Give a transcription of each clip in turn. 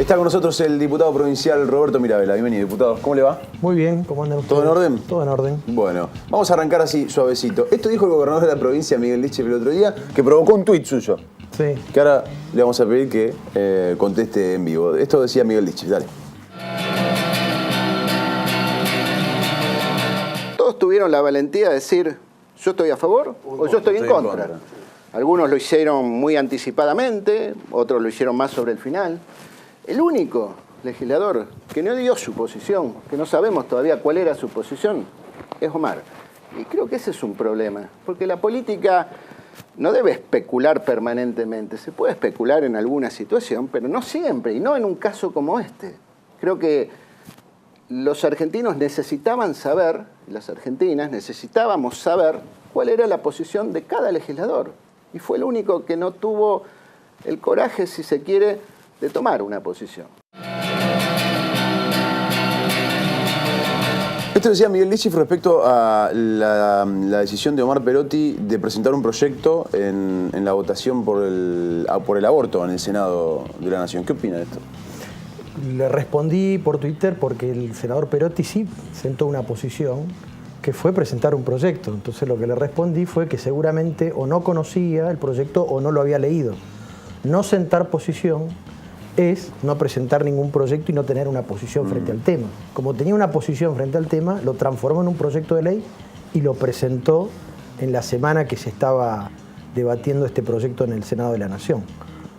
Está con nosotros el diputado provincial Roberto Mirabella. Bienvenido, diputado. ¿Cómo le va? Muy bien, ¿cómo andan ustedes? ¿Todo en orden? Todo en orden. Bueno, vamos a arrancar así, suavecito. Esto dijo el gobernador de la provincia, Miguel Lichfi, el otro día, que provocó un tuit suyo. Sí. Que ahora le vamos a pedir que conteste en vivo. Esto decía Miguel Lichfi, dale. Todos tuvieron la valentía de decir, yo estoy a favor o yo estoy en contra. Algunos lo hicieron muy anticipadamente, otros lo hicieron más sobre el final. El único legislador que no dio su posición, que no sabemos todavía cuál era su posición, es Omar. Y creo que ese es un problema, porque la política no debe especular permanentemente. Se puede especular en alguna situación, pero no siempre, y no en un caso como este. Creo que los argentinos necesitaban saber, las argentinas necesitábamos saber cuál era la posición de cada legislador. Y fue el único que no tuvo el coraje, si se quiere, de tomar una posición. Esto decía Miguel Lichfi respecto a la decisión de Omar Perotti de presentar un proyecto en la votación por el aborto en el Senado de la Nación. ¿Qué opina de esto? Le respondí por Twitter porque el senador Perotti sí sentó una posición que fue presentar un proyecto. Entonces lo que le respondí fue que seguramente o no conocía el proyecto o no lo había leído. No sentar posición es no presentar ningún proyecto y no tener una posición frente al tema. Como tenía una posición frente al tema, lo transformó en un proyecto de ley y lo presentó en la semana que se estaba debatiendo este proyecto en el Senado de la Nación.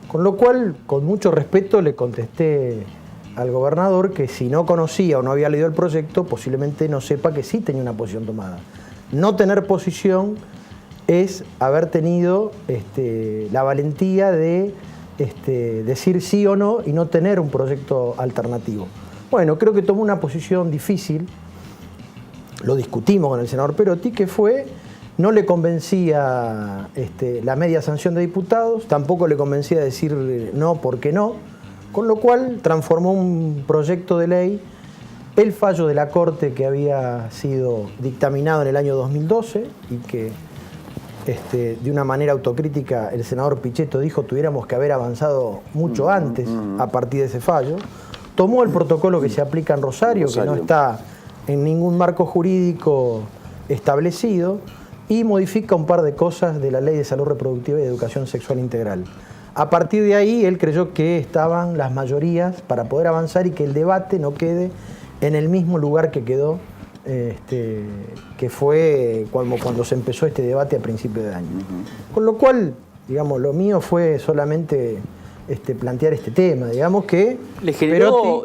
Con lo cual, con mucho respeto, le contesté al gobernador que si no conocía o no había leído el proyecto, posiblemente no sepa que sí tenía una posición tomada. No tener posición es haber tenido la valentía de decir sí o no y no tener un proyecto alternativo. Bueno, creo que tomó una posición difícil, lo discutimos con el senador Perotti, que fue, no le convencía la media sanción de diputados, tampoco le convencía decir no porque no, con lo cual transformó un proyecto de ley, el fallo de la Corte que había sido dictaminado en el año 2012 y que de una manera autocrítica el senador Pichetto dijo tuviéramos que haber avanzado mucho antes a partir de ese fallo. Tomó el protocolo que se aplica en Rosario, que no está en ningún marco jurídico establecido, y modifica un par de cosas de la Ley de Salud Reproductiva y Educación Sexual Integral. A partir de ahí él creyó que estaban las mayorías para poder avanzar y que el debate no quede en el mismo lugar que quedó que fue cuando se empezó este debate a principios de año. Con lo cual, digamos, lo mío fue solamente plantear este tema. Digamos que le generó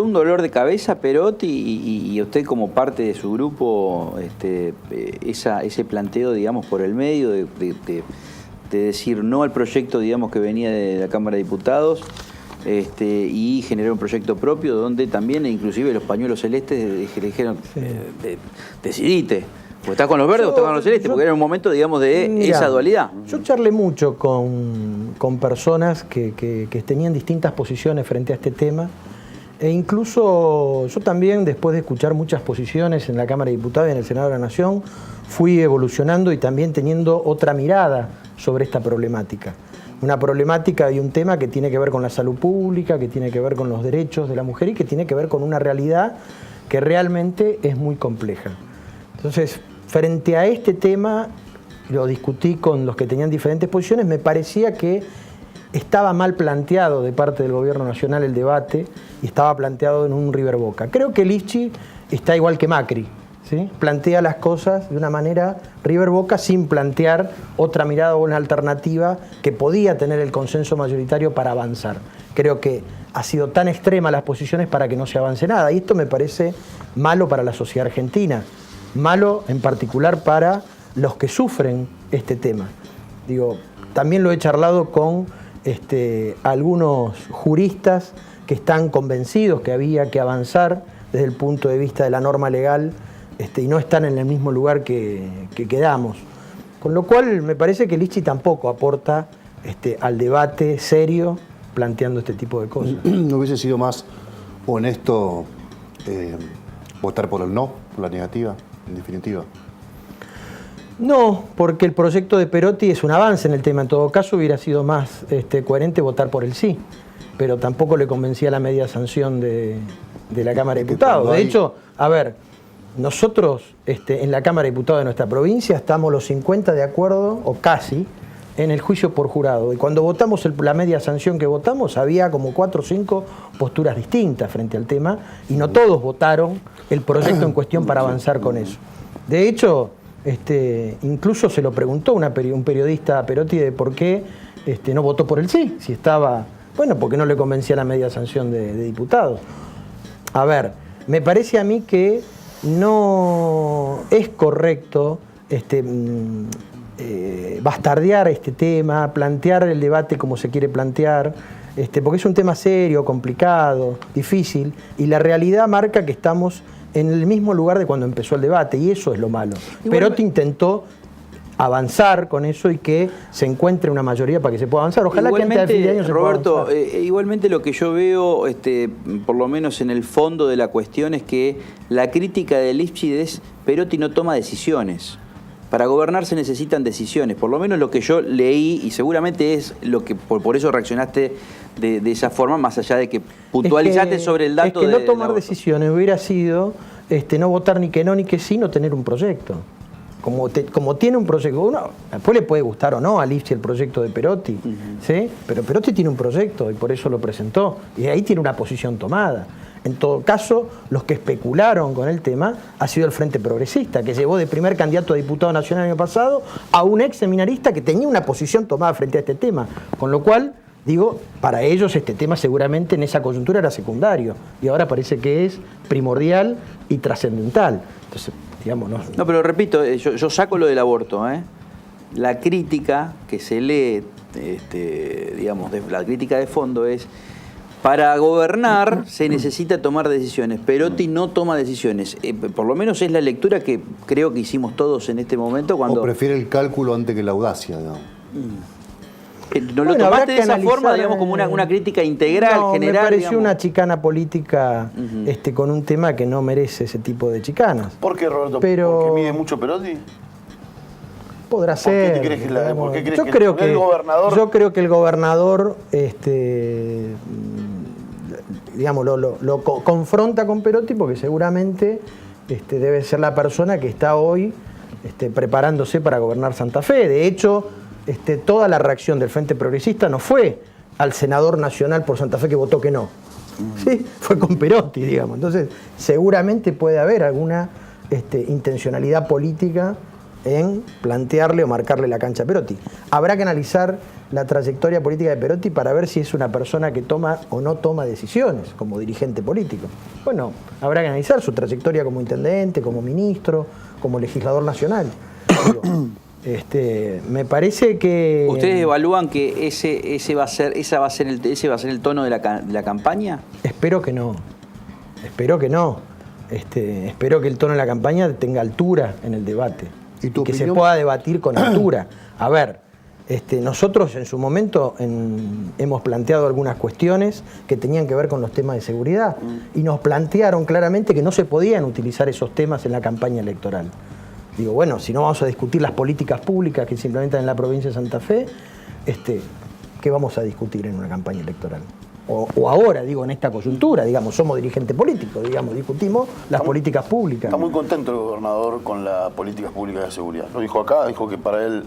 un dolor de cabeza a Perotti y usted como parte de su grupo ese planteo, digamos, por el medio de decir no al proyecto, digamos, que venía de la Cámara de Diputados. Y generó un proyecto propio donde también inclusive los pañuelos celestes le dijeron decidite, o estás con los verdes o estás con los celestes, porque era un momento, digamos, de esa dualidad. Yo charlé mucho con personas que tenían distintas posiciones frente a este tema, e incluso yo también, después de escuchar muchas posiciones en la Cámara de Diputados y en el Senado de la Nación, fui evolucionando y también teniendo otra mirada sobre esta problemática. Una problemática y un tema que tiene que ver con la salud pública, que tiene que ver con los derechos de la mujer y que tiene que ver con una realidad que realmente es muy compleja. Entonces, frente a este tema, lo discutí con los que tenían diferentes posiciones, me parecía que estaba mal planteado de parte del Gobierno Nacional el debate y estaba planteado en un River Boca. Creo que Lichfi está igual que Macri, ¿sí? Plantea las cosas de una manera River Boca sin plantear otra mirada o una alternativa que podía tener el consenso mayoritario para avanzar. Creo que ha sido tan extrema las posiciones para que no se avance nada y esto me parece malo para la sociedad argentina, malo en particular para los que sufren este tema. Digo, también lo he charlado con algunos juristas que están convencidos que había que avanzar desde el punto de vista de la norma legal y no están en el mismo lugar que quedamos. Con lo cual me parece que Lichfi tampoco aporta al debate serio planteando este tipo de cosas. ¿No hubiese sido más honesto votar por el no, por la negativa, en definitiva? No, porque el proyecto de Perotti es un avance en el tema. En todo caso hubiera sido más coherente votar por el sí. pero tampoco le convencía la media sanción de la Cámara de Diputados. De hecho, a ver, nosotros en la Cámara de Diputados de nuestra provincia estamos los 50 de acuerdo, o casi, en el juicio por jurado. Y cuando votamos la media sanción que votamos, había como 4 o 5 posturas distintas frente al tema, y no todos votaron el proyecto en cuestión para avanzar con eso. De hecho, incluso se lo preguntó un periodista a Perotti de por qué no votó por el sí, si estaba... Bueno, porque no le convencía la media sanción de diputados. A ver, me parece a mí que no es correcto bastardear este tema, plantear el debate como se quiere plantear, porque es un tema serio, complicado, difícil, y la realidad marca que estamos en el mismo lugar de cuando empezó el debate, y eso es lo malo. Perotti intentó avanzar con eso y que se encuentre una mayoría para que se pueda avanzar. Ojalá que antes de fin de año se pueda avanzar. Roberto, igualmente lo que yo veo, por lo menos en el fondo de la cuestión, es que la crítica de Lifchit es Perotti no toma decisiones. Para gobernar se necesitan decisiones, por lo menos lo que yo leí, y seguramente es lo que por eso reaccionaste de esa forma, más allá de que puntualizaste sobre el dato de... Es que no tomar decisiones hubiera sido no votar ni que no ni que sí, no tener un proyecto. Como tiene un proyecto, uno después le puede gustar o no a Lifchit el proyecto de Perotti, ¿sí? Pero Perotti tiene un proyecto y por eso lo presentó, y ahí tiene una posición tomada. En todo caso, los que especularon con el tema ha sido el Frente Progresista, que llevó de primer candidato a diputado nacional el año pasado a un ex seminarista que tenía una posición tomada frente a este tema. Con lo cual, digo, para ellos este tema seguramente en esa coyuntura era secundario y ahora parece que es primordial y trascendental. Entonces, digamos, no, pero repito, yo saco lo del aborto, La crítica que se lee, digamos, la crítica de fondo es: para gobernar se necesita tomar decisiones. Perotti no toma decisiones. Por lo menos es la lectura que creo que hicimos todos en este momento. Cuando... O prefiere el cálculo antes que la audacia, ¿no? ¿No lo tomaste de esa forma, digamos, como una crítica integral, no, general? Me pareció digamos, una chicana política con un tema que no merece ese tipo de chicanas. ¿Por qué, Roberto? Pero... ¿Porque mide mucho Perotti? Podrá ser. ¿Por qué crees que digamos, ¿por qué crees yo que creo que el gobernador... Yo creo que el gobernador digamos, lo confronta con Perotti porque seguramente debe ser la persona que está hoy preparándose para gobernar Santa Fe. De hecho, toda la reacción del Frente Progresista no fue al senador nacional por Santa Fe que votó que no. ¿Sí? Fue con Perotti, digamos. Entonces, seguramente puede haber alguna intencionalidad política en plantearle o marcarle la cancha a Perotti. Habrá que analizar la trayectoria política de Perotti para ver si es una persona que toma o no toma decisiones como dirigente político. Bueno, habrá que analizar su trayectoria como intendente, como ministro, como legislador nacional. Digo, me parece que... ¿Ustedes evalúan que ese va a ser el tono de la campaña? Espero que no. Espero que no. Espero que el tono de la campaña tenga altura en el debate. ¿Y tu que opinión? se pueda debatir con altura. A ver, nosotros en su momento hemos planteado algunas cuestiones que tenían que ver con los temas de seguridad y nos plantearon claramente que no se podían utilizar esos temas en la campaña electoral. Digo, bueno, si no vamos a discutir las políticas públicas que se implementan en la provincia de Santa Fe, ¿qué vamos a discutir en una campaña electoral? O ahora, digo, en esta coyuntura, digamos, somos dirigentes políticos, digamos, discutimos las políticas públicas. Está muy contento el gobernador con las políticas públicas de seguridad. Lo dijo acá, dijo que para él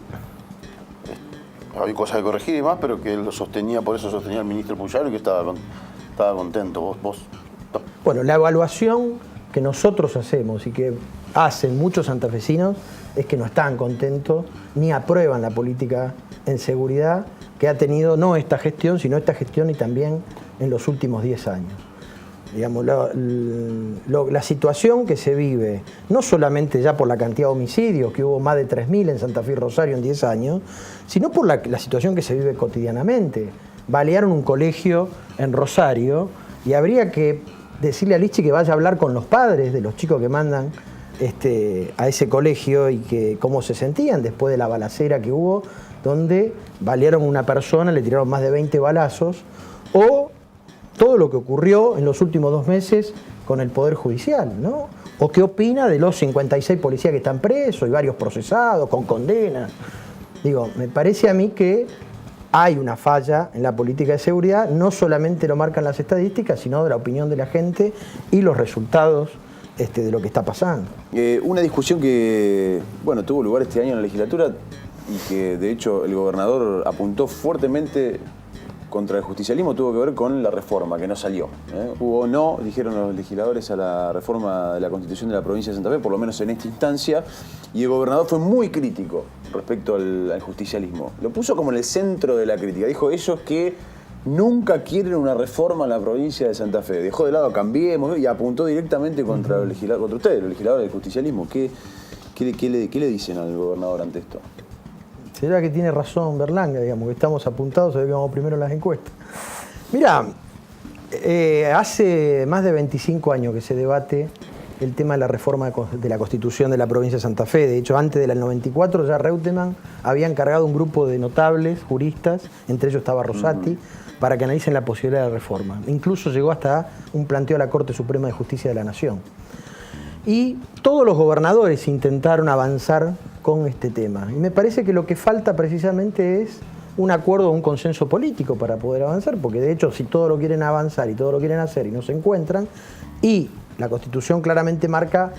hay cosas que corregir y demás, pero que él lo sostenía, por eso sostenía al ministro Puyaro y que estaba contento. Vos. Bueno, la evaluación que nosotros hacemos y que hacen muchos santafesinos es que no están contentos ni aprueban la política en seguridad que ha tenido no esta gestión, sino esta gestión y también en los últimos 10 años. Digamos, la situación que se vive, no solamente ya por la cantidad de homicidios, que hubo más de 3.000 en Santa Fe y Rosario en 10 años, sino por la situación que se vive cotidianamente. Balearon un colegio en Rosario y habría que decirle a Lifchit que vaya a hablar con los padres de los chicos que mandan a ese colegio y que cómo se sentían después de la balacera que hubo, donde balearon a una persona, le tiraron más de 20 balazos, o todo lo que ocurrió en los últimos 2 meses con el Poder Judicial, ¿no? O qué opina de los 56 policías que están presos y varios procesados, con condenas. Digo, me parece a mí que hay una falla en la política de seguridad, no solamente lo marcan las estadísticas, sino de la opinión de la gente y los resultados de lo que está pasando. Una discusión que, bueno, tuvo lugar este año en la legislatura y que, de hecho, el gobernador apuntó fuertemente contra el justicialismo, tuvo que ver con la reforma, que no salió. Hubo no, dijeron los legisladores, a la reforma de la Constitución de la provincia de Santa Fe, por lo menos en esta instancia, y el gobernador fue muy crítico respecto al justicialismo. Lo puso como en el centro de la crítica. Dijo, ellos que nunca quieren una reforma en la provincia de Santa Fe. Dejó de lado Cambiemos y apuntó directamente contra ustedes, los legisladores del justicialismo. ¿Qué le dicen al gobernador ante esto? Será que tiene razón Berlanga, digamos, que estamos apuntados, se ve que vamos primero en las encuestas. Mirá, hace más de 25 años que se debate el tema de la reforma de la Constitución de la provincia de Santa Fe. De hecho, antes del 94 ya Reutemann había encargado un grupo de notables, juristas, entre ellos estaba Rosati, para que analicen la posibilidad de reforma. Incluso llegó hasta un planteo a la Corte Suprema de Justicia de la Nación. Y todos los gobernadores intentaron avanzar con este tema. Y me parece que lo que falta precisamente es un acuerdo, un consenso político para poder avanzar, porque de hecho si todos lo quieren avanzar y todos lo quieren hacer y no se encuentran, y la Constitución claramente marca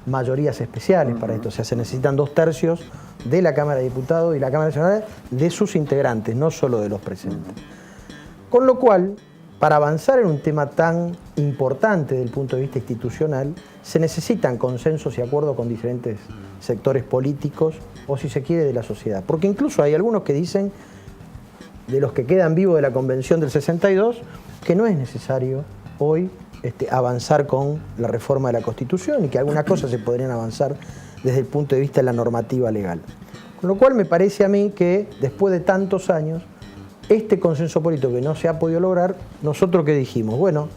mayorías especiales para esto, o sea, se necesitan 2/3 de la Cámara de Diputados y la Cámara Nacional de sus integrantes, no solo de los presentes. Con lo cual, para avanzar en un tema tan importante desde el punto de vista institucional, se necesitan consensos y acuerdos con diferentes sectores políticos o, si se quiere, de la sociedad. Porque incluso hay algunos que dicen, de los que quedan vivos de la Convención del 62, que no es necesario hoy avanzar con la reforma de la Constitución y que algunas cosas se podrían avanzar desde el punto de vista de la normativa legal. Con lo cual me parece a mí que después de tantos años, este consenso político que no se ha podido lograr, nosotros que dijimos, bueno,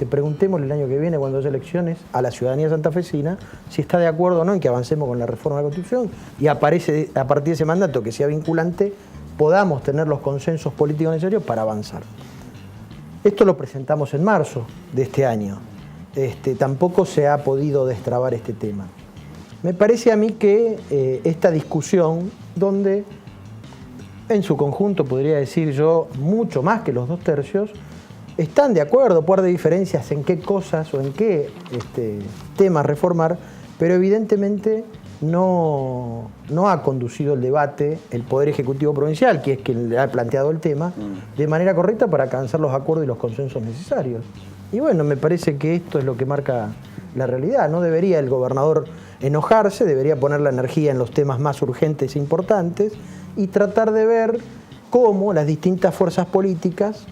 preguntémosle el año que viene, cuando haya elecciones, a la ciudadanía santafesina si está de acuerdo o no en que avancemos con la reforma de la Constitución y aparece a partir de ese mandato que sea vinculante, podamos tener los consensos políticos necesarios para avanzar. Esto lo presentamos en marzo de este año. Tampoco se ha podido destrabar este tema. Me parece a mí que esta discusión, donde en su conjunto, podría decir yo, mucho más que los 2/3, están de acuerdo, puede haber diferencias en qué cosas o en qué temas reformar, pero evidentemente no ha conducido el debate el Poder Ejecutivo Provincial, que es quien le ha planteado el tema, de manera correcta para alcanzar los acuerdos y los consensos necesarios. Y bueno, me parece que esto es lo que marca la realidad. No debería el gobernador enojarse, debería poner la energía en los temas más urgentes e importantes y tratar de ver cómo las distintas fuerzas políticas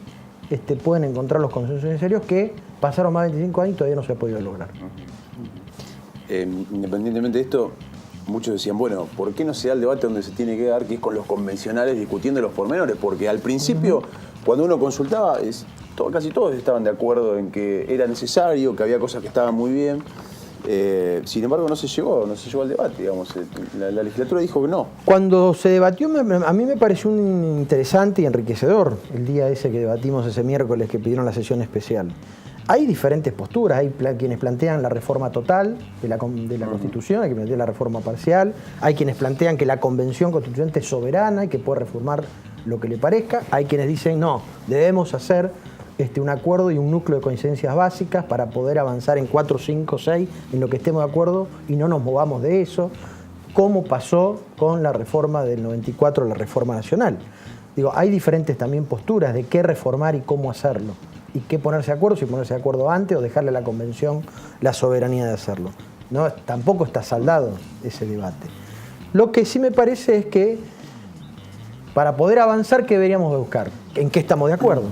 pueden encontrar los consensos necesarios que pasaron más de 25 años y todavía no se ha podido lograr. Independientemente de esto, muchos decían, bueno, ¿por qué no se da el debate donde se tiene que dar, que es con los convencionales discutiendo los pormenores? Porque al principio, cuando uno consultaba, casi todos estaban de acuerdo en que era necesario, que había cosas que estaban muy bien. Sin embargo, no se llegó al debate, digamos. La legislatura dijo que no. Cuando se debatió, a mí me pareció un interesante y enriquecedor el día ese que debatimos ese miércoles que pidieron la sesión especial. Hay diferentes posturas, hay quienes plantean la reforma total de la Constitución, hay quienes plantean la reforma parcial, hay quienes plantean que la Convención Constituyente es soberana y que puede reformar lo que le parezca, hay quienes dicen no, debemos hacer un acuerdo y un núcleo de coincidencias básicas para poder avanzar en 4, 5, 6, en lo que estemos de acuerdo y no nos movamos de eso, como pasó con la reforma del 94, la reforma nacional. Digo, hay diferentes también posturas de qué reformar y cómo hacerlo, y qué ponerse de acuerdo, si ponerse de acuerdo antes o dejarle a la Convención la soberanía de hacerlo. No, tampoco está saldado ese debate. Lo que sí me parece es que para poder avanzar, ¿qué deberíamos buscar? ¿En qué estamos de acuerdo?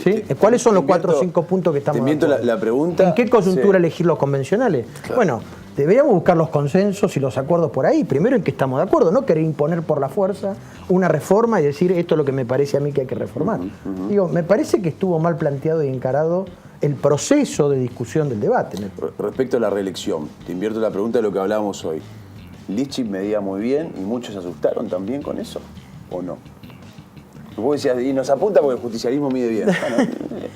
¿Sí? ¿Cuáles son los 4 o 5 puntos que estamos de acuerdo? Te invito la pregunta. ¿En qué coyuntura elegir los convencionales? Claro. Bueno, deberíamos buscar los consensos y los acuerdos por ahí. Primero, en qué estamos de acuerdo. No querer imponer por la fuerza una reforma y decir esto es lo que me parece a mí que hay que reformar. Digo, me parece que estuvo mal planteado y encarado el proceso de discusión del debate. Respecto a la reelección, te invierto la pregunta de lo que hablábamos hoy. Lischy medía muy bien y muchos se asustaron también con eso, ¿o no? Vos decías, y nos apunta porque el justicialismo mide bien. Bueno,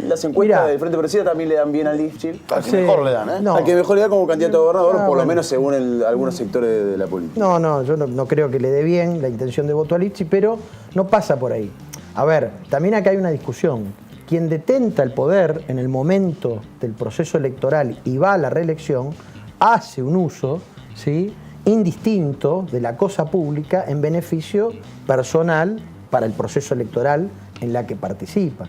las encuestas del Frente Parecida también le dan bien al Lifchil. Al que mejor le dan, ¿eh? No. Al que mejor le da como candidato a gobernador, por lo Bueno. menos según algunos sectores de la política. No, yo no creo que le dé bien la intención de voto a Lifchil, pero no pasa por ahí. A ver, también acá hay una discusión. Quien detenta el poder en el momento del proceso electoral y va a la reelección, hace un uso, ¿sí?, indistinto de la cosa pública en beneficio personal para el proceso electoral en la que participa.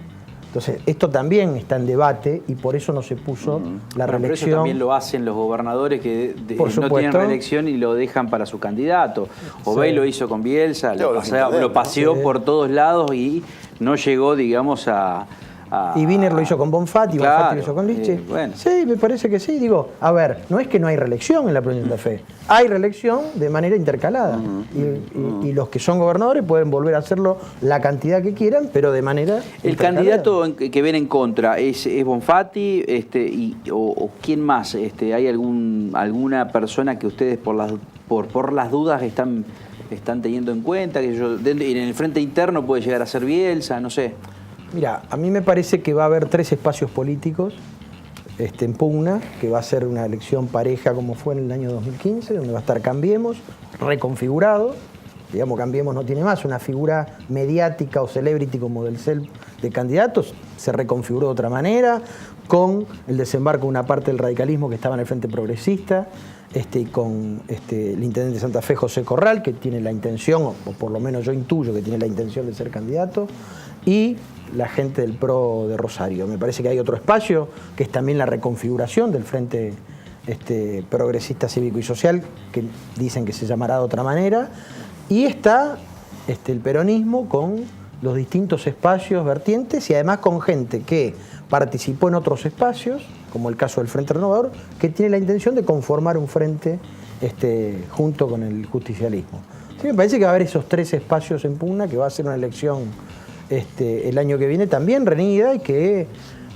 Entonces, esto también está en debate y por eso no se puso la Pero reelección. eso también lo hacen los gobernadores que Por no supuesto. tienen reelección y lo dejan para su candidato. Obey lo hizo con Bielsa, Claro, lo paseó sí. por todos lados y no llegó, digamos, a... Y Wiener lo hizo con Bonfatti, Claro, Bonfatti lo hizo con Lifchil. bueno. Sí, me parece que sí. Digo, a ver, no es que no hay reelección en la provincia de Santa Fe. Hay reelección de manera intercalada. Y los que son gobernadores pueden volver a hacerlo la cantidad que quieran, pero de manera El intercalada. candidato que ven en contra es Bonfatti o quién más. ¿Hay alguna persona que ustedes por las dudas están teniendo en cuenta? Que en el frente interno puede llegar a ser Bielsa, no sé. Mira, a mí me parece que va a haber 3 espacios políticos en pugna, que va a ser una elección pareja como fue en el año 2015, donde va a estar Cambiemos, reconfigurado. Digamos, Cambiemos no tiene más una figura mediática o celebrity como del CEL de candidatos, se reconfiguró de otra manera, con el desembarco de una parte del radicalismo que estaba en el Frente Progresista, con el intendente de Santa Fe, José Corral, que tiene la intención, o por lo menos yo intuyo que tiene la intención de ser candidato, y la gente del PRO de Rosario. Me parece que hay otro espacio, que es también la reconfiguración del Frente Progresista Cívico y Social, que dicen que se llamará de otra manera, y está el peronismo con los distintos espacios vertientes y además con gente que participó en otros espacios, como el caso del Frente Renovador, que tiene la intención de conformar un frente junto con el justicialismo. Sí, me parece que va a haber esos 3 espacios en pugna, que va a ser una elección el año que viene también reñida y que,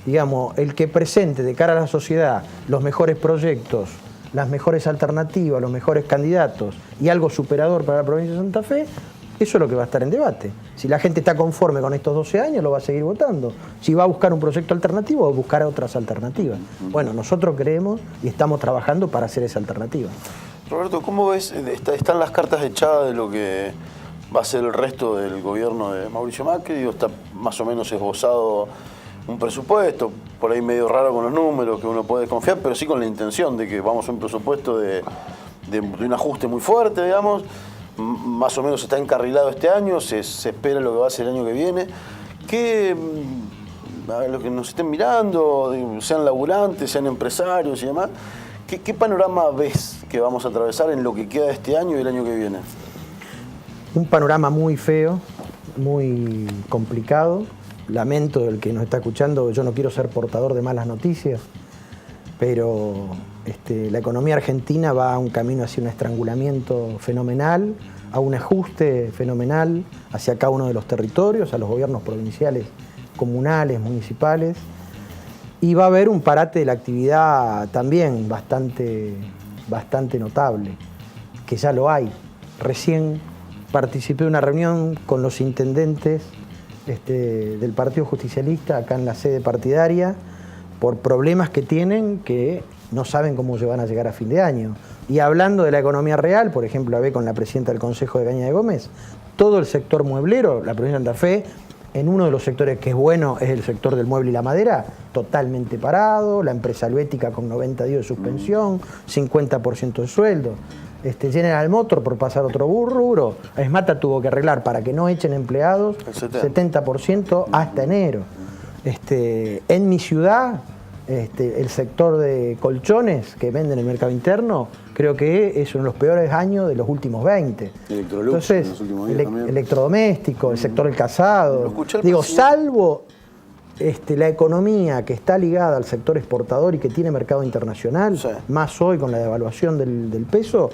digamos, el que presente de cara a la sociedad los mejores proyectos, las mejores alternativas, los mejores candidatos y algo superador para la provincia de Santa Fe, eso es lo que va a estar en debate. Si la gente está conforme con estos 12 años, lo va a seguir votando. Si va a buscar un proyecto alternativo o buscar otras alternativas. Bueno, nosotros creemos y estamos trabajando para hacer esa alternativa. Roberto, ¿cómo ves? Están las cartas echadas de lo que va a ser el resto del gobierno de Mauricio Macri. Está más o menos esbozado un presupuesto, por ahí medio raro con los números, que uno puede desconfiar, pero sí con la intención de que vamos a un presupuesto de un ajuste muy fuerte, digamos. Más o menos está encarrilado este año, se espera lo que va a ser el año que viene. A los que nos estén mirando, sean laburantes, sean empresarios y demás, ¿qué panorama ves que vamos a atravesar en lo que queda de este año y el año que viene? Un panorama muy feo, muy complicado. Lamento el que nos está escuchando, yo no quiero ser portador de malas noticias, pero la economía argentina va a un camino hacia un estrangulamiento fenomenal, a un ajuste fenomenal hacia cada uno de los territorios, a los gobiernos provinciales, comunales, municipales, y va a haber un parate de la actividad también bastante notable, que ya lo hay. Recién participé de una reunión con los intendentes del Partido Justicialista acá en la sede partidaria por problemas que tienen que no saben cómo se van a llegar a fin de año. Y hablando de la economía real, por ejemplo, hablé con la presidenta del Consejo de Caña de Gómez, todo el sector mueblero, la provincia de Santa Fe, en uno de los sectores que es bueno es el sector del mueble y la madera, totalmente parado, la empresa helvética con 90 días de suspensión, 50% de sueldo. General Motor, por pasar otro rubro, Esmata tuvo que arreglar para que no echen empleados El 70% hasta enero. En mi ciudad, el sector de colchones que venden en el mercado interno, creo que es uno de los peores años de los últimos 20. Electrolux, Entonces, en los últimos días también. electrodoméstico, el sector del calzado. Lo escuché al Digo, presidente. salvo la economía que está ligada al sector exportador y que tiene mercado internacional, Sí. más hoy con la devaluación del peso,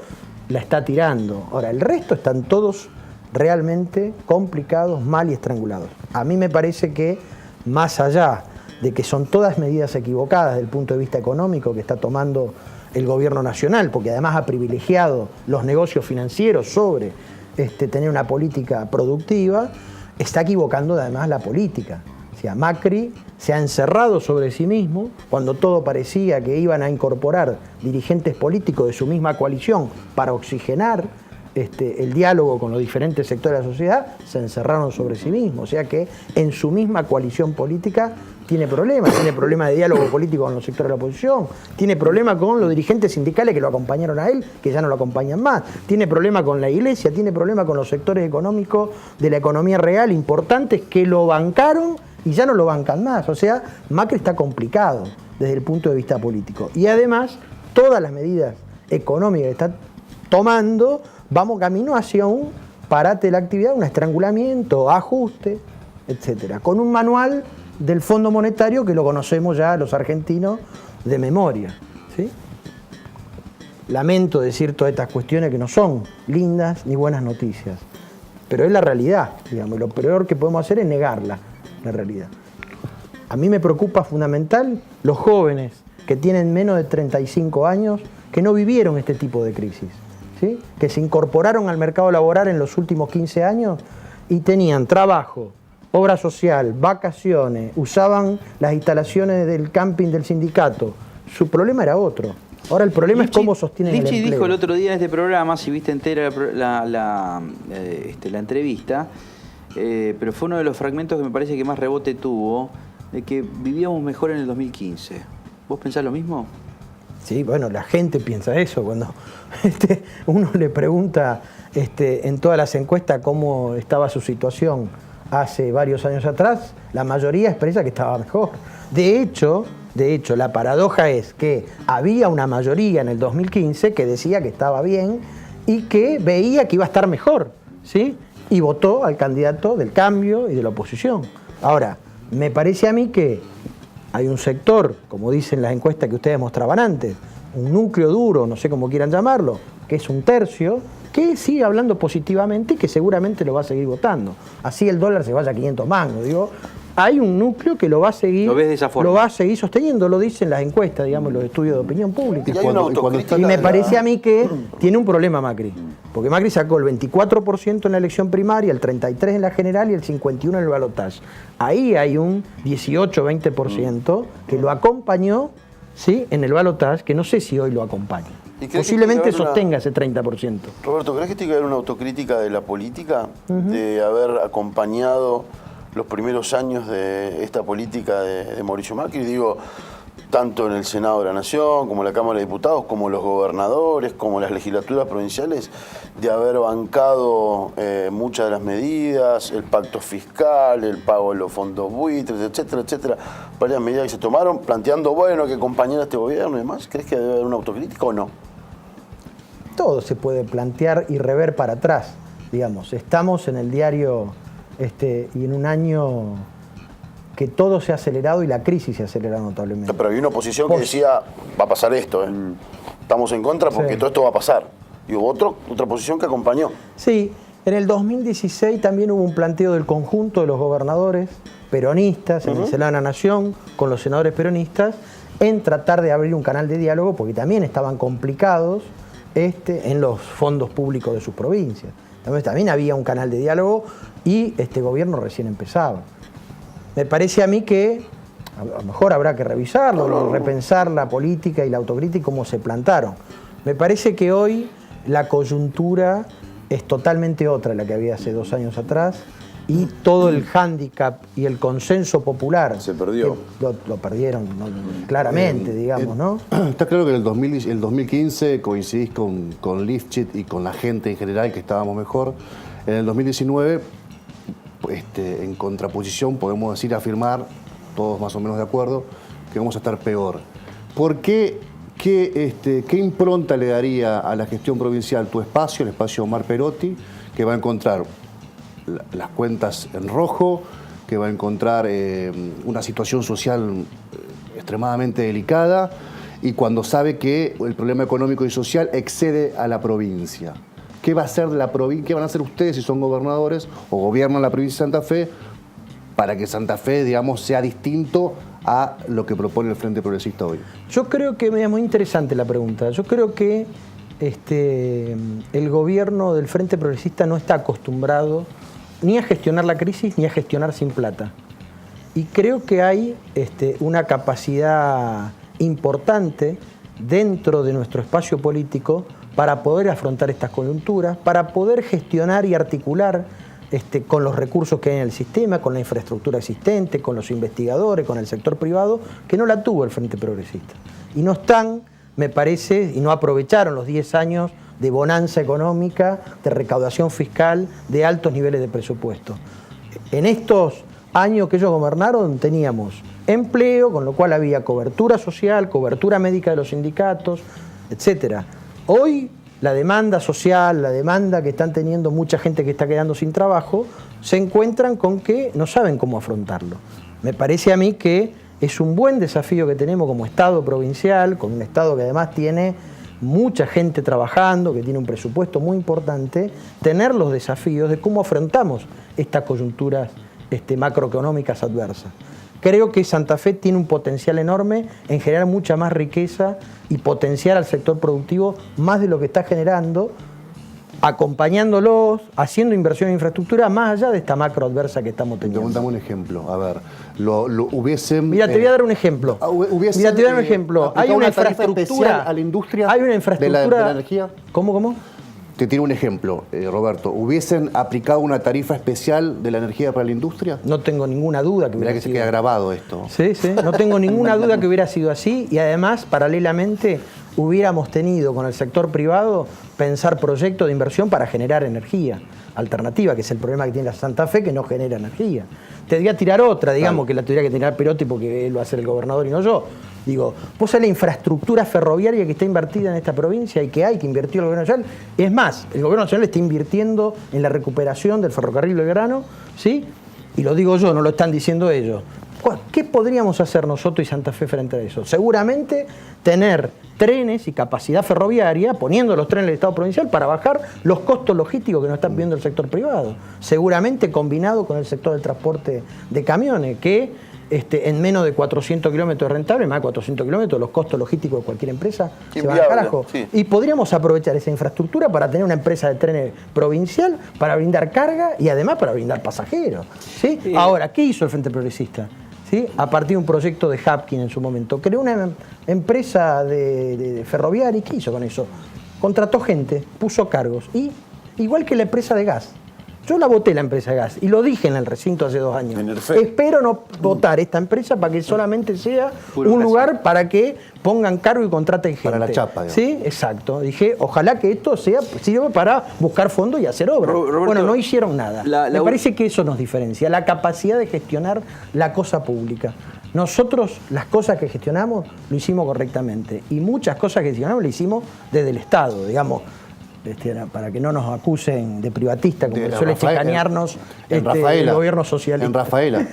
la está tirando. Ahora, el resto están todos realmente complicados, mal y estrangulados. A mí me parece que, más allá de que son todas medidas equivocadas desde el punto de vista económico que está tomando el gobierno nacional, porque además ha privilegiado los negocios financieros sobre tener una política productiva, está equivocando además la política. O sea, Macri se ha encerrado sobre sí mismo cuando todo parecía que iban a incorporar dirigentes políticos de su misma coalición para oxigenar el diálogo con los diferentes sectores de la sociedad, se encerraron sobre sí mismos. O sea que en su misma coalición política tiene problemas de diálogo político con los sectores de la oposición, tiene problemas con los dirigentes sindicales que lo acompañaron a él, que ya no lo acompañan más, tiene problemas con la iglesia, tiene problemas con los sectores económicos de la economía real importantes que lo bancaron y ya no lo bancan más. O sea, Macri está complicado desde el punto de vista político. Y además, todas las medidas económicas que está tomando, vamos camino hacia un parate de la actividad, un estrangulamiento, ajuste, etcétera, con un manual del Fondo Monetario que lo conocemos ya los argentinos de memoria, ¿sí? Lamento decir todas estas cuestiones que no son lindas ni buenas noticias, pero es la realidad, digamos, lo peor que podemos hacer es negarla, la realidad. A mí me preocupa fundamental los jóvenes que tienen menos de 35 años que no vivieron este tipo de crisis, ¿sí? Que se incorporaron al mercado laboral en los últimos 15 años y tenían trabajo, obra social, vacaciones, usaban las instalaciones del camping del sindicato. Su problema era otro. Ahora el problema es cómo sostienen el empleo. Lichi dijo el otro día en este programa, si viste entera la entrevista, pero fue uno de los fragmentos que me parece que más rebote tuvo, de que vivíamos mejor en el 2015. ¿Vos pensás lo mismo? Sí, bueno, la gente piensa eso. Cuando uno le pregunta en todas las encuestas cómo estaba su situación hace varios años atrás, la mayoría expresa que estaba mejor. De hecho, la paradoja es que había una mayoría en el 2015 que decía que estaba bien y que veía que iba a estar mejor, ¿sí? Y votó al candidato del cambio y de la oposición. Ahora, me parece a mí que hay un sector, como dicen las encuestas que ustedes mostraban antes, un núcleo duro, no sé cómo quieran llamarlo, que es un tercio, que sigue hablando positivamente y que seguramente lo va a seguir votando. Así el dólar se vaya a 500 mangos, digo. Hay un núcleo que lo va a seguir, ¿lo ves de esa forma? Lo va a seguir sosteniendo, lo dicen las encuestas, digamos, los estudios de opinión pública. Y me parece a mí que tiene un problema Macri, porque Macri sacó el 24% en la elección primaria, el 33% en la general y el 51% en el balotaje. Ahí hay un 18-20% que lo acompañó, ¿sí?, en el balotaje, que no sé si hoy lo acompaña. Posiblemente sostenga ese 30%. Roberto, ¿crees que tiene que haber una autocrítica de la política, de haber acompañado los primeros años de esta política de Mauricio Macri? Digo, tanto en el Senado de la Nación, como en la Cámara de Diputados, como los gobernadores, como las legislaturas provinciales, de haber bancado muchas de las medidas, el pacto fiscal, el pago de los fondos buitres, etcétera, etcétera, varias medidas que se tomaron, planteando, bueno, que acompañara este gobierno y demás. ¿Crees que debe haber una autocrítica o no? Todo se puede plantear y rever para atrás, digamos. Estamos en el diario y en un año que todo se ha acelerado y la crisis se ha acelerado notablemente. Pero había una oposición que decía, va a pasar esto, estamos en contra porque todo esto va a pasar. Y hubo otra oposición que acompañó. Sí, en el 2016 también hubo un planteo del conjunto de los gobernadores peronistas en el Senado de la Nación, con los senadores peronistas, en tratar de abrir un canal de diálogo, porque también estaban complicados en los fondos públicos de sus provincias. Entonces, también había un canal de diálogo y este gobierno recién empezaba. Me parece a mí que a lo mejor habrá que revisarlo, repensar la política y la autocrítica y cómo se plantaron. Me parece que hoy la coyuntura es totalmente otra de la que había hace 2 años atrás y todo el hándicap y el consenso popular se perdió. Lo perdieron claramente, digamos, ¿no? Está claro que en el 2015 coincidís con Lifchit y con la gente en general que estábamos mejor. En el 2019, en contraposición, podemos decir, afirmar, todos más o menos de acuerdo, que vamos a estar peor. ¿Por qué? ¿Qué impronta le daría a la gestión provincial tu espacio, el espacio Omar Perotti, que va a encontrar las cuentas en rojo, que va a encontrar una situación social extremadamente delicada y cuando sabe que el problema económico y social excede a la provincia? ¿Qué va a hacer de la provincia? ¿Qué van a hacer ustedes si son gobernadores o gobiernan la provincia de Santa Fe para que Santa Fe, digamos, sea distinto a lo que propone el Frente Progresista hoy? Yo creo que es muy interesante la pregunta. Yo creo que el gobierno del Frente Progresista no está acostumbrado ni a gestionar la crisis ni a gestionar sin plata. Y creo que hay una capacidad importante dentro de nuestro espacio político para poder afrontar estas coyunturas, para poder gestionar y articular con los recursos que hay en el sistema, con la infraestructura existente, con los investigadores, con el sector privado, que no la tuvo el Frente Progresista. Y no están, me parece, y no aprovecharon los 10 años de bonanza económica, de recaudación fiscal, de altos niveles de presupuesto. En estos años que ellos gobernaron teníamos empleo, con lo cual había cobertura social, cobertura médica de los sindicatos, etc. Hoy la demanda social, la demanda que están teniendo mucha gente que está quedando sin trabajo, se encuentran con que no saben cómo afrontarlo. Me parece a mí que es un buen desafío que tenemos como Estado provincial, con un Estado que además tiene mucha gente trabajando, que tiene un presupuesto muy importante, tener los desafíos de cómo afrontamos estas coyunturas macroeconómicas adversas. Creo que Santa Fe tiene un potencial enorme en generar mucha más riqueza y potenciar al sector productivo más de lo que está generando, acompañándolos, haciendo inversión en infraestructura más allá de esta macro adversa que estamos teniendo. Dame un ejemplo. A ver, hubiesen... Mira, te voy a dar un ejemplo. Mira, te voy a dar un ejemplo. Hay una infraestructura a la industria, hay una infraestructura de la energía. ¿Cómo? Te tiro un ejemplo, Roberto. ¿Hubiesen aplicado una tarifa especial de la energía para la industria? No tengo ninguna duda que hubiera Mirá que sido. se queda grabado esto. Sí, no tengo ninguna duda que hubiera sido así, y además, paralelamente, hubiéramos tenido con el sector privado pensar proyectos de inversión para generar energía alternativa, que es el problema que tiene la Santa Fe, que no genera energía. Te voy a tirar otra, digamos, que la tuviera que tirar Perotti porque él va a ser el gobernador y no yo. Digo, vos sabés la infraestructura ferroviaria que está invertida en esta provincia y que hay que invertir el gobierno nacional. Es más, el gobierno nacional está invirtiendo en la recuperación del ferrocarril Belgrano, ¿sí? Y lo digo yo, no lo están diciendo ellos. ¿Qué podríamos hacer nosotros y Santa Fe frente a eso? Seguramente tener trenes y capacidad ferroviaria, poniendo los trenes del Estado provincial para bajar los costos logísticos que nos está pidiendo el sector privado. Seguramente combinado con el sector del transporte de camiones, que en menos de 400 kilómetros es rentable, más de 400 kilómetros, los costos logísticos de cualquier empresa se van al carajo. Sí. Y podríamos aprovechar esa infraestructura para tener una empresa de trenes provincial, para brindar carga y además para brindar pasajeros. ¿Sí? Ahora, ¿qué hizo el Frente Progresista? ¿Sí? A partir de un proyecto de Hapkin en su momento. Creó una empresa de ferroviaria, ¿y qué hizo con eso? Contrató gente, puso cargos, y igual que la empresa de gas. Yo la voté, la empresa de gas, y lo dije en el recinto hace 2 años. Espero no votar esta empresa para que solamente sea un lugar para que pongan cargo y contraten gente. Para la chapa, digamos. Sí, exacto. Dije, ojalá que esto sirva para buscar fondos y hacer obras. Roberto, bueno, no hicieron nada. Me parece que eso nos diferencia, la capacidad de gestionar la cosa pública. Nosotros las cosas que gestionamos lo hicimos correctamente, y muchas cosas que gestionamos lo hicimos desde el Estado, digamos. Para que no nos acusen de privatista, como suele chicanearnos el gobierno socialista. En Rafaela.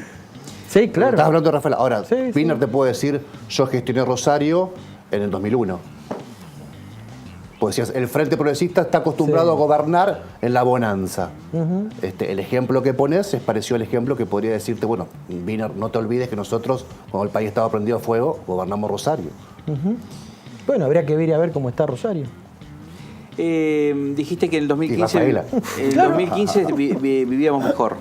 Sí, claro. Estás hablando de Rafaela. Ahora, sí, Piner sí. te puede decir, yo gestioné Rosario en el 2001. Pues decías, el Frente Progresista está acostumbrado a gobernar en la bonanza. El ejemplo que pones es parecido al ejemplo que podría decirte, bueno, Piner, no te olvides que nosotros, cuando el país estaba prendido a fuego, gobernamos Rosario. Bueno, habría que ir a ver cómo está Rosario. Dijiste que en el 2015, vivíamos mejor.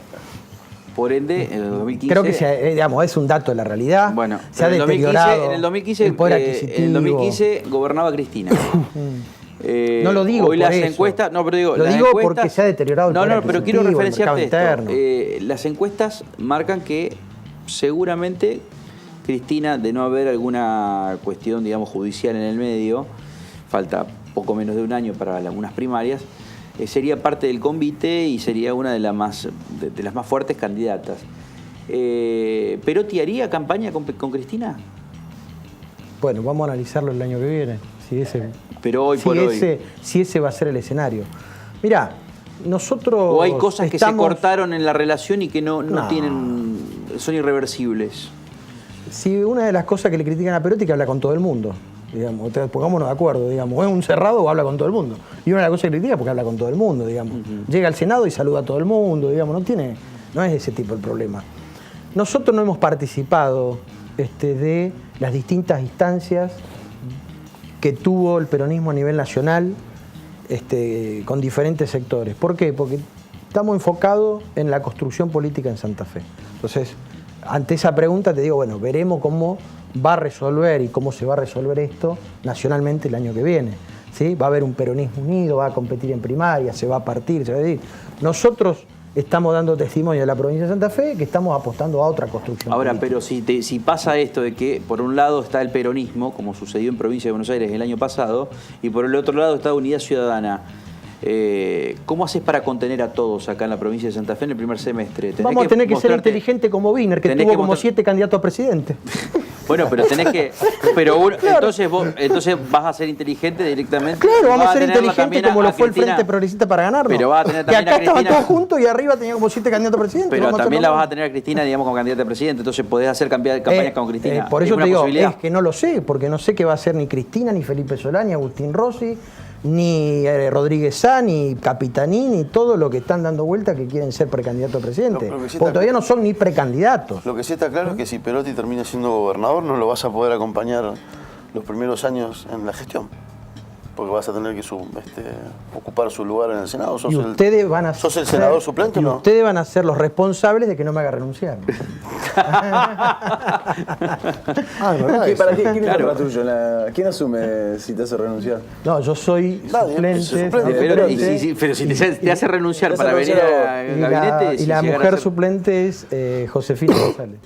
Por ende, en el 2015... Creo que es un dato de la realidad. Bueno, se ha deteriorado en el 2015, el poder adquisitivo. En el 2015 gobernaba Cristina. No lo digo hoy por las eso. encuestas... No, pero digo, lo las digo encuestas, porque se ha deteriorado el poder pero quiero adquisitivo, referenciarte el mercado esto. Las encuestas marcan que seguramente Cristina, de no haber alguna cuestión, digamos, judicial en el medio, falta poco menos de un año para algunas primarias, sería parte del convite y sería una de las más fuertes candidatas. ¿Perotti haría campaña con Cristina? Bueno, vamos a analizarlo el año que viene. Pero hoy por hoy. Si ese va a ser el escenario. Mirá, nosotros... ¿O hay cosas que se cortaron en la relación y que no tienen, son irreversibles? Si una de las cosas que le critican a Perotti es que habla con todo el mundo. Digamos, pongámonos de acuerdo, digamos, es un cerrado o habla con todo el mundo. Y una de las cosas que critica es porque habla con todo el mundo, digamos. Llega al Senado y saluda a todo el mundo, digamos, no es ese tipo el problema. Nosotros no hemos participado de las distintas instancias que tuvo el peronismo a nivel nacional con diferentes sectores. ¿Por qué? Porque estamos enfocados en la construcción política en Santa Fe. Entonces, ante esa pregunta te digo, bueno, veremos cómo va a resolver y cómo se va a resolver esto nacionalmente el año que viene. ¿Sí? Va a haber un peronismo unido, va a competir en primaria, se va a partir, se va a decir. Nosotros estamos dando testimonio de la provincia de Santa Fe que estamos apostando a otra construcción Ahora, política. pero si pasa esto de que por un lado está el peronismo, como sucedió en Provincia de Buenos Aires el año pasado, y por el otro lado está Unidad Ciudadana, ¿cómo haces para contener a todos acá en la provincia de Santa Fe en el primer semestre? Vamos a tener que ser inteligente como Wiener, que tuvo como 7 candidatos a presidente. Bueno, pero tenés que... Claro. Entonces vas a ser inteligente directamente. Claro, vamos a ser inteligentes como lo fue el Frente Progresista para ganarnos. Pero vas a tener también que acá a Cristina, estaban todos juntos y arriba tenía como 7 candidatos a presidente. Pero también la vas a tener a Cristina, digamos, como candidata a presidente. Entonces podés hacer campañas con Cristina. Por eso ¿Es una te digo, posibilidad? es que no lo sé, porque no sé qué va a hacer ni Cristina, ni Felipe Solá, ni Agustín Rossi, ni Rodríguez Sá, ni Capitaní, ni todo lo que están dando vuelta que quieren ser precandidato a presidente. Lo que sí Porque todavía no son ni precandidatos. Lo que sí está claro es que si Perotti termina siendo gobernador, no lo vas a poder acompañar los primeros años en la gestión. Porque vas a tener que ocupar su lugar en el Senado. Y ustedes van a ¿Sos el senador suplente o no? Ustedes van a ser los responsables de que no me haga renunciar. Es verdad. ¿Para qué? ¿Quién es Claro. la tuya? ¿Quién asume si te hace renunciar? No, yo soy Nadie, suplente. suplente. Pero si te hace renunciar para venir al Y gabinete... y si la llegara a mujer ser- suplente es Josefina González.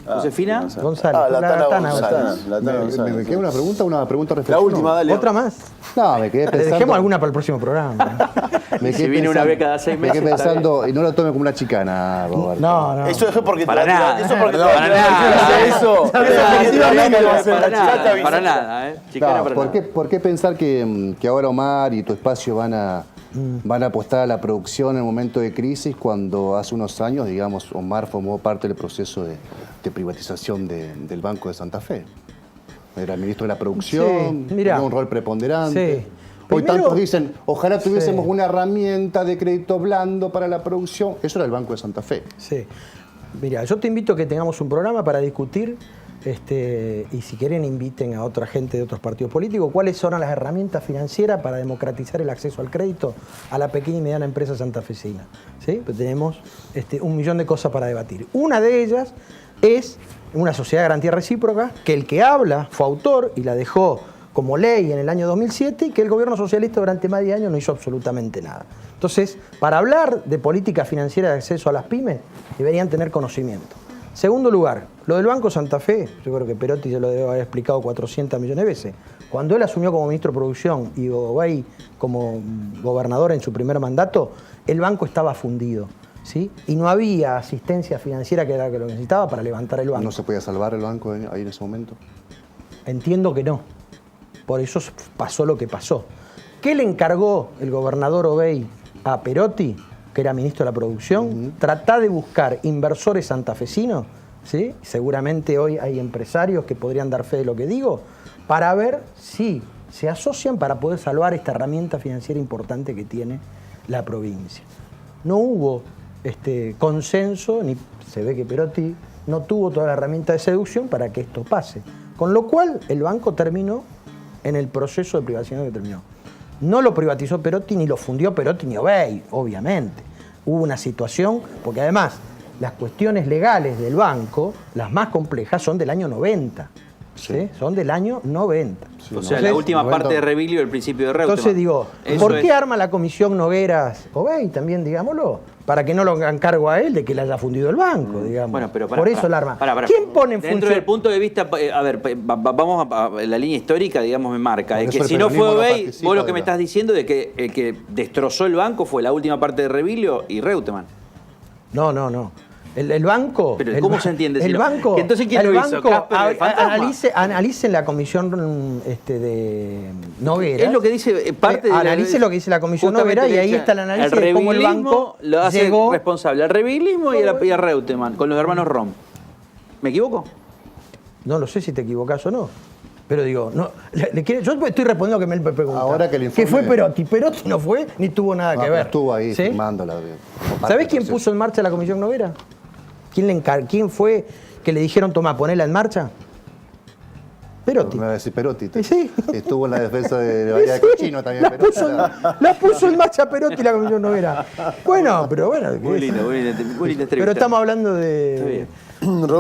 ¿Josefina? González. Ah, la Tana González. González. Me queda una pregunta La reflexión. última, dale. ¿Otra más? No, me quedé pensando. Dejemos alguna para el próximo programa. Si viene una vez cada 6 Me quedé meses, pensando, y no lo tome como una chicana, Roberto. No. Eso es porque Para nada. Eso porque Para nada. Eso. definitivamente va a ser Para la chica, te nada, aviso. para nada, Chicana, Claro, para ¿por nada. qué pensar que ahora Omar y tu espacio van a apostar a la producción en el momento de crisis cuando hace unos años, digamos, Omar formó parte del proceso de privatización del Banco de Santa Fe? Era el ministro de la producción, Sí, mirá. tenía un rol preponderante. Sí. Hoy Primero- tantos dicen, ojalá tuviésemos Sí. una herramienta de crédito blando para la producción. Eso era el Banco de Santa Fe. Sí. Mira, yo te invito a que tengamos un programa para discutir, y si quieren inviten a otra gente de otros partidos políticos, cuáles son las herramientas financieras para democratizar el acceso al crédito a la pequeña y mediana empresa santafesina. ¿Sí? Pues tenemos 1.000.000 de cosas para debatir. Una de ellas es una sociedad de garantía recíproca, que el que habla fue autor y la dejó como ley en el año 2007 y que el gobierno socialista durante más de 10 años no hizo absolutamente nada. Entonces, para hablar de política financiera de acceso a las pymes, deberían tener conocimiento. Segundo lugar, lo del Banco Santa Fe, yo creo que Perotti se lo debe haber explicado 400 millones de veces. Cuando él asumió como ministro de Producción y Gobay como gobernador en su primer mandato, el banco estaba fundido, ¿sí? Y no había asistencia financiera que era lo que necesitaba para levantar el banco. ¿No se podía salvar el banco ahí en ese momento? Entiendo que no. Por eso pasó lo que pasó. ¿Qué le encargó el gobernador Obey a Perotti, que era ministro de la Producción? Tratar de buscar inversores santafesinos, ¿sí? Seguramente hoy hay empresarios que podrían dar fe de lo que digo, para ver si se asocian para poder salvar esta herramienta financiera importante que tiene la provincia. No hubo consenso, ni se ve que Perotti no tuvo toda la herramienta de seducción para que esto pase. Con lo cual, el banco terminó en el proceso de privatización que terminó. No lo privatizó Perotti, ni lo fundió Perotti, ni Obey, obviamente. Hubo una situación, porque además, las cuestiones legales del banco, las más complejas, son del año 90. ¿sí? Son del año 90. O sea, la última parte de Revilio y el principio de Reutemann. Entonces digo, ¿por qué arma la comisión Nogueras Obey también, digámoslo? Para que no lo hagan cargo a él de que le haya fundido el banco, digamos. Bueno, pero por eso el arma. Pará. ¿Quién pone en Dentro función? del punto de vista, a ver, vamos a la línea histórica, digamos, me marca. Por Es eso que el si no fue peronismo no Obey, participa vos lo que de me la- estás diciendo es que el que destrozó el banco fue la última parte de Revilio y Reutemann. No. El banco. Pero ¿cómo se entiende? Si El no- banco. que entonces, ¿quién el lo hizo? banco, ¿Casper el fantasma? analicen la comisión de Noguera. Es lo que dice parte de analice lo que dice la comisión justamente Noguera y ahí dice, está el análisis de cómo el revilismo banco lo hace llegó. responsable al revilismo y a Reutemann, con los hermanos Rom. ¿Me equivoco? No lo sé si te equivocás o no. Pero digo, no, yo estoy respondiendo que me pregunta. Ahora que el informe- ¿Qué fue Perotti? Perotti no fue ni tuvo nada que ver. Estuvo ahí ¿Sí? firmándola. ¿Sabés quién puso en marcha la comisión Noguera? ¿Quién fue que le dijeron, toma, ponela en marcha? Perotti. Me va a decir Perotti. Sí. Estuvo en la defensa de Bahía de Cochino también. Perotti. La puso en marcha Perotti la Comisión Noguera. Bueno, pero bueno. Muy linda Pero estamos hablando de... Está bien. Roberto.